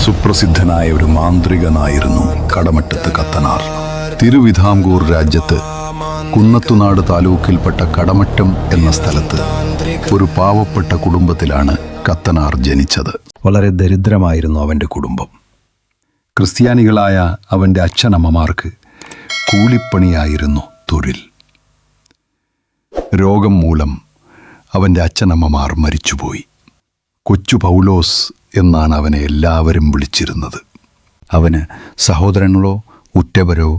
സുപ്രസിദ്ധനായ ഒരു മാന്ത്രികനായിരുന്നു കടമറ്റത്ത് കത്തനാർ. തിരുവിതാംകൂർ രാജ്യത്ത് കുന്നത്തുനാട് താലൂക്കിൽപ്പെട്ട കടമറ്റം എന്ന സ്ഥലത്ത് ഒരു പാവപ്പെട്ട കുടുംബത്തിലാണ് കത്തനാർ ജനിച്ചത്. വളരെ ദരിദ്രമായിരുന്നു അവൻ്റെ കുടുംബം. ക്രിസ്ത്യാനികളായ അവൻ്റെ അച്ഛനമ്മമാർക്ക് കൂലിപ്പണിയായിരുന്നു തൊഴിൽ. രോഗം മൂലം അവൻ്റെ അച്ഛനമ്മമാർ മരിച്ചുപോയി. കൊച്ചു പൗലോസ് എന്നാണ് അവനെ എല്ലാവരും വിളിച്ചിരുന്നത്. അവന് സഹോദരങ്ങളോ ഉറ്റവരോ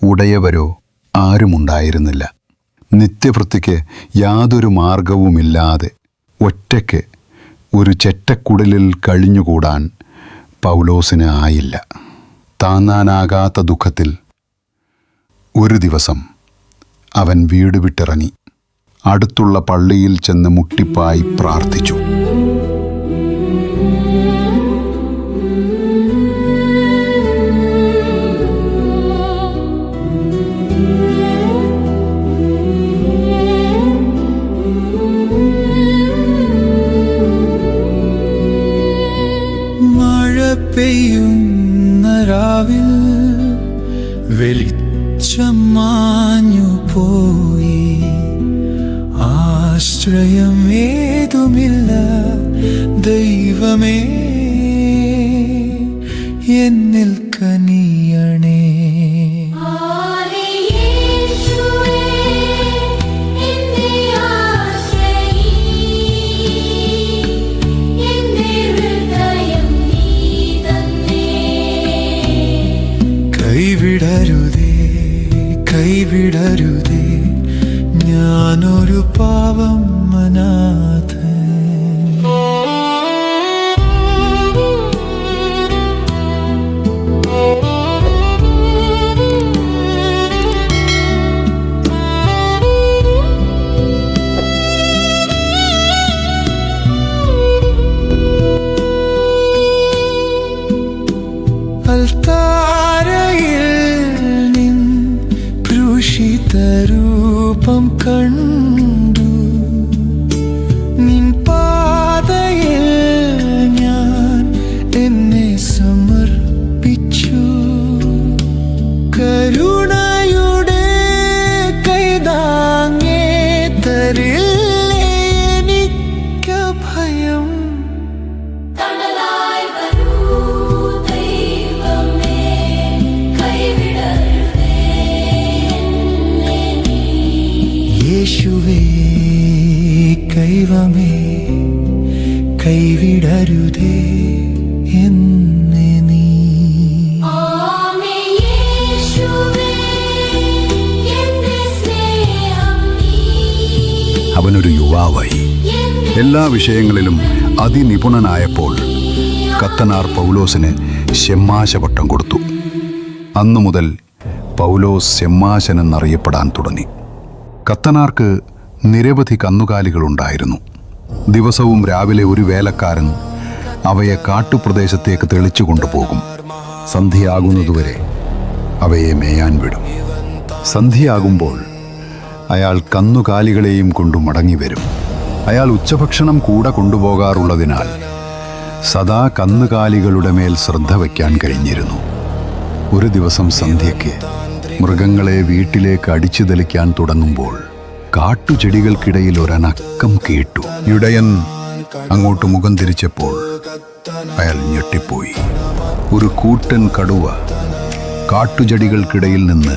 ഉടയവരോ ആരുമുണ്ടായിരുന്നില്ല. നിത്യവൃത്തിക്ക് യാതൊരു മാർഗവുമില്ലാതെ ഒറ്റയ്ക്ക് ഒരു ചെറ്റക്കുടലിൽ കഴിഞ്ഞുകൂടാൻ പൗലോസിന് ആയില്ല. താങ്ങാനാകാത്ത ദുഃഖത്തിൽ ഒരു ദിവസം അവൻ വീട് വിട്ടിറങ്ങി അടുത്തുള്ള പള്ളിയിൽ ചെന്ന് മുട്ടിപ്പായി പ്രാർത്ഥിച്ചു. പെയ്യുന്ന രാവിൽ വെളിച്ചം മാഞ്ഞു പോയി. ആശ്രയം ഏതുമില്ല ദൈവമേ, എന്നിൽ കനിയണേ. കൈവിടരുതേ കൈവിടരുതേ, ഞാനൊരു പാവം അനാഥൻ. രൂപം കണ്ടു നിൻ പാതയിൽ ഞാൻ എന്നെ സമർപ്പിച്ചു. കരുണയുടെ കൈതാങ്ങേ തരില്ലേ എനിക്ക് ഭയം. യേശുവേ കൈവമേ കൈവിടരുതേ എന്നെ നീ. അവനൊരു യുവാവായി. എല്ലാ വിഷയങ്ങളിലും അതിനിപുണനായപ്പോൾ കത്തനാർ പൗലോസിന് ശെമ്മാശപട്ടം കൊടുത്തു. അന്നു മുതൽ പൗലോസ് ശെമ്മാശൻ എന്നറിയപ്പെടാൻ തുടങ്ങി. കത്തനാർക്ക് നിരവധി കന്നുകാലികളുണ്ടായിരുന്നു. ദിവസവും രാവിലെ ഒരു വേലക്കാരൻ അവയെ കാട്ടുപ്രദേശത്തേക്ക് തെളിച്ചു കൊണ്ടുപോകും. സന്ധ്യയാകുന്നതുവരെ അവയെ മേയാൻ വിടും. സന്ധ്യയാകുമ്പോൾ അയാൾ കന്നുകാലികളെയും കൊണ്ടു മടങ്ങി വരും. അയാൾ ഉച്ചഭക്ഷണം കൂടെ കൊണ്ടുപോകാറുള്ളതിനാൽ സദാ കന്നുകാലികളുടെ മേൽ ശ്രദ്ധ വയ്ക്കാൻ കഴിഞ്ഞിരുന്നു. ഒരു ദിവസം സന്ധ്യയ്ക്ക് മൃഗങ്ങളെ വീട്ടിലേക്ക് അടിച്ചു തെളിക്കാൻ തുടങ്ങുമ്പോൾ കാട്ടുചെടികൾക്കിടയിൽ ഒരനക്കം കേട്ടു. ഇടയൻ അങ്ങോട്ട് മുഖം തിരിച്ചപ്പോൾ അയാൾ ഞെട്ടിപ്പോയി. ഒരു കൂറ്റൻ കടുവ കാട്ടുചെടികൾക്കിടയിൽ നിന്ന്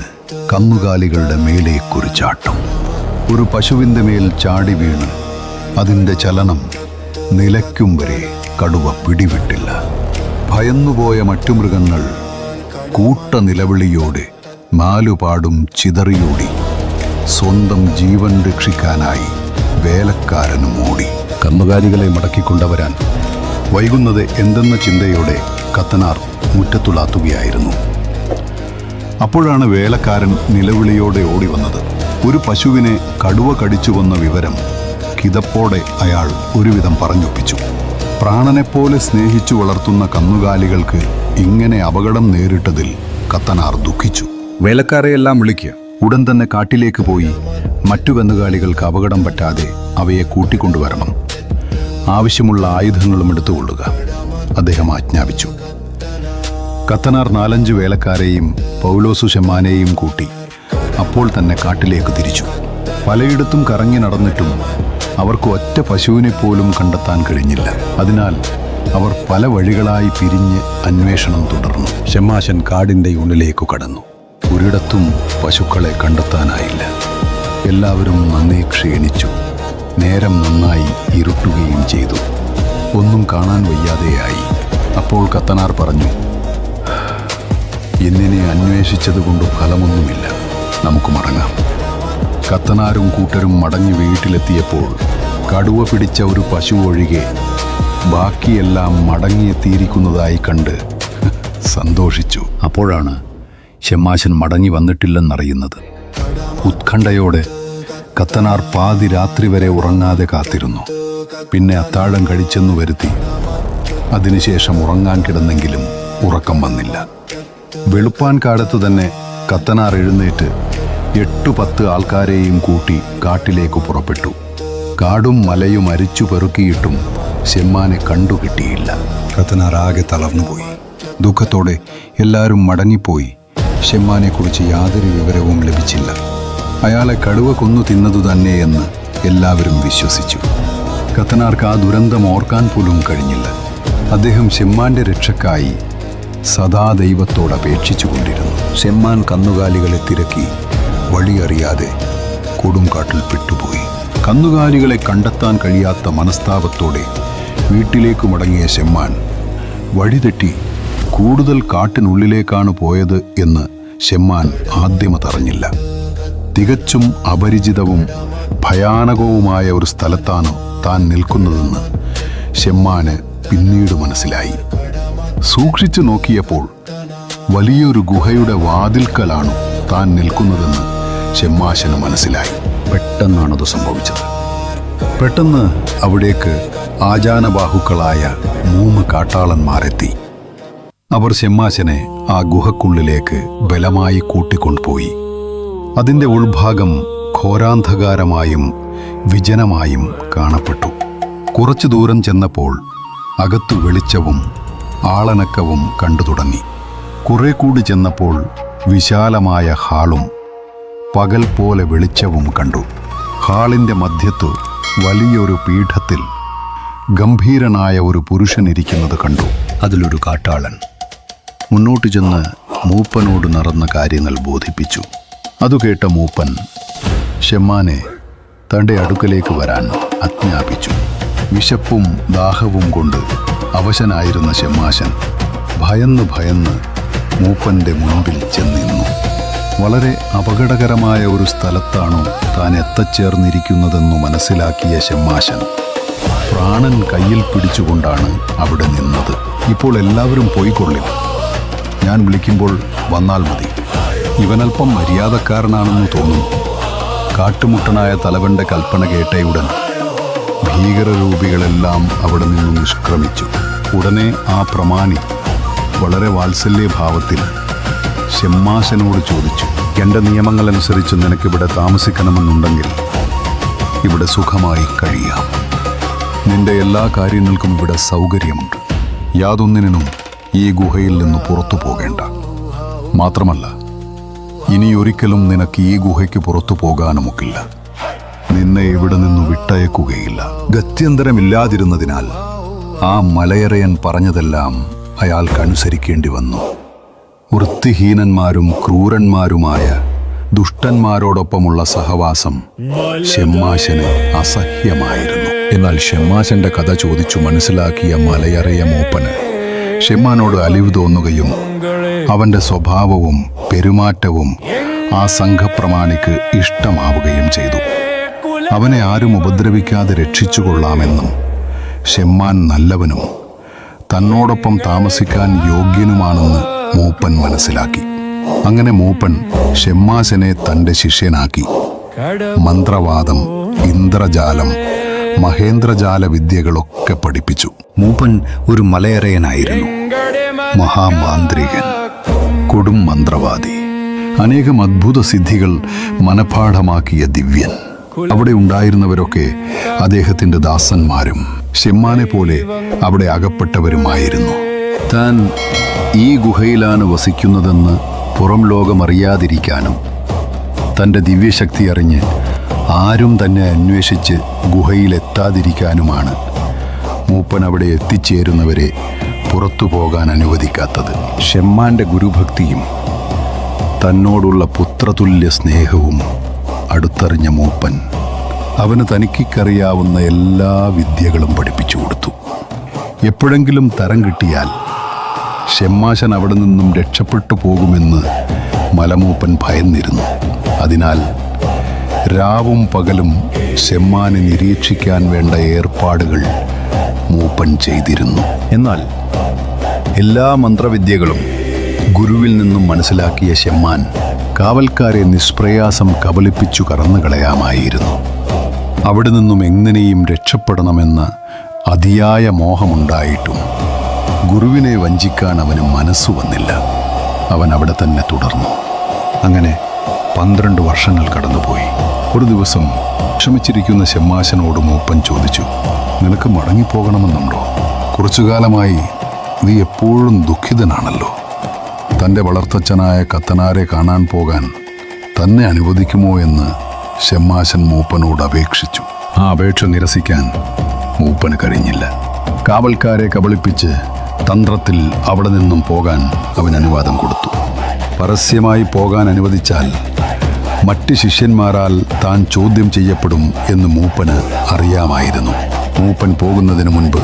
കന്നുകാലികളുടെ മേലേക്കൊരു ചാട്ടം. ഒരു പശുവിൻ്റെ മേൽ ചാടി വീണ് അതിൻ്റെ ചലനം നിലയ്ക്കും വരെ കടുവ പിടിവിട്ടില്ല. ഭയന്നുപോയ മറ്റു മൃഗങ്ങൾ കൂട്ട നിലവിളിയോടെ നാലുപാടും ചിതറിയോടി. സ്വന്തം ജീവൻ രക്ഷിക്കാനായി വേലക്കാരനും ഓടി. കന്നുകാലികളെ മടക്കിക്കൊണ്ടുവരാൻ വൈകുന്നത് എന്തെന്ന ചിന്തയോടെ കത്തനാർ മുറ്റത്തുളാത്തുകയായിരുന്നു. അപ്പോഴാണ് വേലക്കാരൻ നിലവിളിയോടെ ഓടി വന്നത്. ഒരു പശുവിനെ കടുവ കടിച്ചു കൊന്ന വിവരം കിതപ്പോടെ അയാൾ ഒരുവിധം പറഞ്ഞൊപ്പിച്ചു. പ്രാണനെപ്പോലെ സ്നേഹിച്ചു വളർത്തുന്ന കന്നുകാലികൾക്ക് ഇങ്ങനെ അപകടം നേരിട്ടതിൽ കത്തനാർ ദുഃഖിച്ചു. വേലക്കാരെയെല്ലാം വിളിക്കുക, ഉടൻ തന്നെ കാട്ടിലേക്ക് പോയി മറ്റു കന്നുകാലികൾക്ക് അപകടം പറ്റാതെ അവയെ കൂട്ടിക്കൊണ്ടുവരണം. ആവശ്യമുള്ള ആയുധങ്ങളും എടുത്തുകൊള്ളുക, അദ്ദേഹം ആജ്ഞാപിച്ചു. കത്തനാർ 4-5 വേലക്കാരെയും പൗലോസു ഷെമ്മാനെയും കൂട്ടി അപ്പോൾ തന്നെ കാട്ടിലേക്ക് തിരിച്ചു. പലയിടത്തും കറങ്ങി നടന്നിട്ടും അവർക്ക് ഒറ്റ പശുവിനെ പോലും കണ്ടെത്താൻ കഴിഞ്ഞില്ല. അതിനാൽ അവർ പല വഴികളായി പിരിഞ്ഞ് അന്വേഷണം തുടർന്നു. ഷെമ്മാശൻ കാടിൻ്റെ ഉള്ളിലേക്ക് കടന്നു. ഒരിടത്തും പശുക്കളെ കണ്ടെത്താനായില്ല. എല്ലാവരും നന്നേ ക്ഷീണിച്ചു. നേരം നന്നായി ഇരുട്ടുകയും ചെയ്തു. ഒന്നും കാണാൻ വയ്യാതെയായി. അപ്പോൾ കത്തനാർ പറഞ്ഞു, ഇന്നിനെ അന്വേഷിച്ചതുകൊണ്ട് ഫലമൊന്നുമില്ല, നമുക്ക് മടങ്ങാം. കത്തനാരും കൂട്ടരും മടങ്ങി വീട്ടിലെത്തിയപ്പോൾ കടുവ പിടിച്ച ഒരു പശു ഒഴികെ ബാക്കിയെല്ലാം മടങ്ങിയെത്തിയിരിക്കുന്നതായി കണ്ട് സന്തോഷിച്ചു. അപ്പോഴാണ് ഷെമ്മാശൻ മടങ്ങി വന്നിട്ടില്ലെന്നറിയുന്നത്. ഉത്കണ്ഠയോടെ കത്തനാർ പാതിരാത്രി വരെ ഉറങ്ങാതെ കാത്തിരുന്നു. പിന്നെ അത്താഴം കഴിച്ചെന്നു വരുത്തി. അതിനുശേഷം ഉറങ്ങാൻ കിടന്നെങ്കിലും ഉറക്കം വന്നില്ല. വെളുപ്പാൻ കാലത്ത് തന്നെ കത്തനാർ എഴുന്നേറ്റ് 8-10 ആൾക്കാരെയും കൂട്ടി കാട്ടിലേക്ക് പുറപ്പെട്ടു. കാടും മലയും അരിച്ചു പെറുക്കിയിട്ടും ഷെമ്മാനെ കണ്ടുകിട്ടിയില്ല. കത്തനാർ ആകെ തളർന്നുപോയി. ദുഃഖത്തോടെ എല്ലാവരും മടങ്ങിപ്പോയി. ഷെമ്മാനെക്കുറിച്ച് യാതൊരു വിവരവും ലഭിച്ചില്ല. അയാളെ കടുവ കൊന്നു തിന്നതു തന്നെയെന്ന് എല്ലാവരും വിശ്വസിച്ചു. കത്തനാർക്ക് ആ ദുരന്തം ഓർക്കാൻ പോലും കഴിഞ്ഞില്ല. അദ്ദേഹം ഷെമ്മാന്റെ രക്ഷക്കായി സദാ ദൈവത്തോട് അപേക്ഷിച്ചുകൊണ്ടിരുന്നു. ഷെമ്മാൻ കന്നുകാലികളെ തിരക്കി വഴിയറിയാതെ കൊടുങ്കാട്ടിൽ പെട്ടുപോയി. കന്നുകാലികളെ കണ്ടെത്താൻ കഴിയാത്ത മനസ്താപത്തോടെ വീട്ടിലേക്ക് മടങ്ങിയ ഷെമ്മാൻ വഴിതെറ്റി കൂടുതൽ കാട്ടിനുള്ളിലേക്കാണ് പോയത് എന്ന് ഷെമ്മാൻ ആദ്യമതറിഞ്ഞില്ല. തികച്ചും അപരിചിതവും ഭയാനകവുമായ ഒരു സ്ഥലത്താണ് താൻ നിൽക്കുന്നതെന്ന് ഷെമ്മാന് പിന്നീട് മനസ്സിലായി. സൂക്ഷിച്ചു നോക്കിയപ്പോൾ വലിയൊരു ഗുഹയുടെ വാതിൽക്കലാണ് താൻ നിൽക്കുന്നതെന്ന് ഷെമ്മാശന് മനസ്സിലായി. പെട്ടെന്നാണത് സംഭവിച്ചത്. പെട്ടെന്ന് അവിടേക്ക് ആജാനബാഹുക്കളായ 3 കാട്ടാളന്മാരെത്തി. അവർ ഷെമ്മാശനെ ആ ഗുഹക്കുള്ളിലേക്ക് ബലമായി കൂട്ടിക്കൊണ്ടുപോയി. അതിൻ്റെ ഉൾഭാഗം ഘോരാന്ധകാരമായും വിജനമായും കാണപ്പെട്ടു. കുറച്ചു ദൂരം ചെന്നപ്പോൾ അകത്തു വെളിച്ചവും ആളനക്കവും കണ്ടു തുടങ്ങി. കുറെ കൂടി ചെന്നപ്പോൾ വിശാലമായ ഹാളും പകൽ പോലെ വെളിച്ചവും കണ്ടു. ഹാളിൻ്റെ മധ്യത്തു വലിയൊരു പീഠത്തിൽ ഗംഭീരനായ ഒരു പുരുഷനിരിക്കുന്നത് കണ്ടു. അതിലൊരു കാട്ടാളൻ മുന്നോട്ട് ചെന്ന് മൂപ്പനോട് നടന്ന കാര്യങ്ങൾ ബോധിപ്പിച്ചു. അതു കേട്ട മൂപ്പൻ ഷെമ്മാനെ തൻ്റെ അടുക്കലേക്ക് വരാൻ ആജ്ഞാപിച്ചു. വിശപ്പും ദാഹവും കൊണ്ട് അവശനായിരുന്ന ഷെമ്മാശൻ ഭയന്ന് മൂപ്പൻ്റെ മുൻപിൽ ചെന്നിരുന്നു. വളരെ അപകടകരമായ ഒരു സ്ഥലത്താണോ താൻ എത്തച്ചേർന്നിരിക്കുന്നതെന്നു മനസ്സിലാക്കിയ ഷെമ്മാശൻ പ്രാണൻ കയ്യിൽ പിടിച്ചുകൊണ്ടാണ് അവിടെ നിന്നത്. ഇപ്പോൾ എല്ലാവരും പോയിക്കൊള്ളിൽ, ഞാൻ വിളിക്കുമ്പോൾ വന്നാൽ മതി. ഇവനൽപ്പം മര്യാദക്കാരനാണെന്ന് തോന്നുന്നു. കാട്ടുമുട്ടനായ തലവന്റെ കൽപ്പന കേട്ടയുടൻ ഭീകരരൂപികളെല്ലാം അവിടെ നിന്നും നിഷ്ക്രമിച്ചു. ഉടനെ ആ പ്രമാണി വളരെ വാത്സല്യഭാവത്തിൽ ഷെമ്മാശനോട് ചോദിച്ചു, എൻ്റെ നിയമങ്ങളനുസരിച്ച് നിനക്കിവിടെ താമസിക്കണമെന്നുണ്ടെങ്കിൽ ഇവിടെ സുഖമായി കഴിയാം. നിന്റെ എല്ലാ കാര്യങ്ങൾക്കും ഇവിടെ സൗകര്യമുണ്ട്. യാതൊന്നിനും ഈ ഗുഹയിൽ നിന്ന് പുറത്തു പോകേണ്ട. മാത്രമല്ല, ഇനിയൊരിക്കലും നിനക്ക് ഈ ഗുഹയ്ക്ക് പുറത്തു പോകാനുമൊക്കില്ല. നിന്നെ ഇവിടെ നിന്ന് വിട്ടയക്കുകയില്ല. ഗത്യന്തരമില്ലാതിരുന്നതിനാൽ ആ മലയറയൻ പറഞ്ഞതെല്ലാം അയാൾക്കനുസരിക്കേണ്ടി വന്നു. വൃത്തിഹീനന്മാരും ക്രൂരന്മാരുമായ ദുഷ്ടന്മാരോടൊപ്പമുള്ള സഹവാസം ഷെമ്മാശന് അസഹ്യമായിരുന്നു. എന്നാൽ ഷെമ്മാശന്റെ കഥ ചോദിച്ചു മനസ്സിലാക്കിയ മലയറയ മൂപ്പന് ഷെമ്മാനോട് അലിവ് തോന്നുകയും അവന്റെ സ്വഭാവവും പെരുമാറ്റവും ആ സംഘപ്രമാണിക്ക് ഇഷ്ടമാവുകയും ചെയ്തു. അവനെ ആരും ഉപദ്രവിക്കാതെ രക്ഷിച്ചുകൊള്ളാമെന്നും ഷെമ്മാൻ നല്ലവനും തന്നോടൊപ്പം താമസിക്കാൻ യോഗ്യനുമാണെന്ന് മൂപ്പൻ മനസ്സിലാക്കി. അങ്ങനെ മൂപ്പൻ ഷെമ്മാശനെ തൻ്റെ ശിഷ്യനാക്കി. മന്ത്രവാദം, ഇന്ദ്രജാലം, മഹേന്ദ്രജാല വിദ്യകളൊക്കെ പഠിപ്പിച്ചു. മൂപ്പൻ ഒരു മലയറയനായിരുന്നു, മഹാമാന്ത്രികൻ, കൊടും മന്ത്രവാദി, അനേകം അദ്ഭുത സിദ്ധികൾ മനഃപാഠമാക്കിയ ദിവ്യൻ. അവിടെ ഉണ്ടായിരുന്നവരൊക്കെ അദ്ദേഹത്തിൻ്റെ ദാസന്മാരും ഷെമ്മാനെ പോലെ അവിടെ അകപ്പെട്ടവരുമായിരുന്നു. താൻ ഈ ഗുഹയിലാണ് വസിക്കുന്നതെന്ന് പുറം ലോകമറിയാതിരിക്കാനും തൻ്റെ ദിവ്യശക്തി അറിഞ്ഞ് ആരും തന്നെ അന്വേഷിച്ച് ഗുഹയിലെത്താതിരിക്കാനുമാണ് മൂപ്പൻ അവിടെ എത്തിച്ചേരുന്നവരെ പുറത്തു പോകാൻ അനുവദിക്കാത്തത്. ഷെമ്മാൻ്റെ ഗുരുഭക്തിയും തന്നോടുള്ള പുത്രതുല്യ സ്നേഹവും അടുത്തറിഞ്ഞ മൂപ്പൻ അവന് തനിക്കറിയാവുന്ന എല്ലാ വിദ്യകളും പഠിപ്പിച്ചു കൊടുത്തു. എപ്പോഴെങ്കിലും തരം കിട്ടിയാൽ ഷെമ്മാശൻ അവിടെ നിന്നും രക്ഷപ്പെട്ടു പോകുമെന്ന് മലമൂപ്പൻ ഭയന്നിരുന്നു. അതിനാൽ രാവും പകലും ഷെമ്മാനെ നിരീക്ഷിക്കാൻ വേണ്ട ഏർപ്പാടുകൾ മൂപ്പൻ ചെയ്തിരുന്നു. എന്നാൽ എല്ലാ മന്ത്രവിദ്യകളും ഗുരുവിൽ നിന്നും മനസ്സിലാക്കിയ ഷെമ്മാൻ കാവൽക്കാരെ നിഷ്പ്രയാസം കബളിപ്പിച്ചു കടന്നുകളയാമായിരുന്നു. അവിടെ നിന്നും എങ്ങനെയും രക്ഷപ്പെടണമെന്ന അതിയായ മോഹമുണ്ടായിട്ടും ഗുരുവിനെ വഞ്ചിക്കാൻ അവന് മനസ്സു വന്നില്ല. അവൻ അവിടെ തന്നെ തുടർന്നു. അങ്ങനെ 12 വർഷങ്ങൾ കടന്നുപോയി. ഒരു ദിവസം വിഷമിച്ചിരിക്കുന്ന ഷെമ്മാശനോട് മൂപ്പൻ ചോദിച്ചു, നിനക്ക് മടങ്ങിപ്പോകണമെന്നുണ്ടോ? കുറച്ചു കാലമായി നീ എപ്പോഴും ദുഃഖിതനാണല്ലോ. തൻ്റെ വളർത്തച്ഛനായ കത്തനാരെ കാണാൻ പോകാൻ തന്നെ അനുവദിക്കുമോ എന്ന് ഷെമ്മാശൻ മൂപ്പനോട് അപേക്ഷിച്ചു. ആ അപേക്ഷ നിരസിക്കാൻ മൂപ്പന് കഴിഞ്ഞില്ല. കാവൽക്കാരെ കബളിപ്പിച്ച് തന്ത്രത്തിൽ അവിടെ നിന്നും പോകാൻ അവൻ അനുവാദം കൊടുത്തു. പരസ്യമായി പോകാൻ അനുവദിച്ചാൽ മറ്റ് ശിഷ്യന്മാരാൽ താൻ ചോദ്യം ചെയ്യപ്പെടും എന്ന് മൂപ്പന് അറിയാമായിരുന്നു. മൂപ്പൻ പോകുന്നതിന് മുൻപ്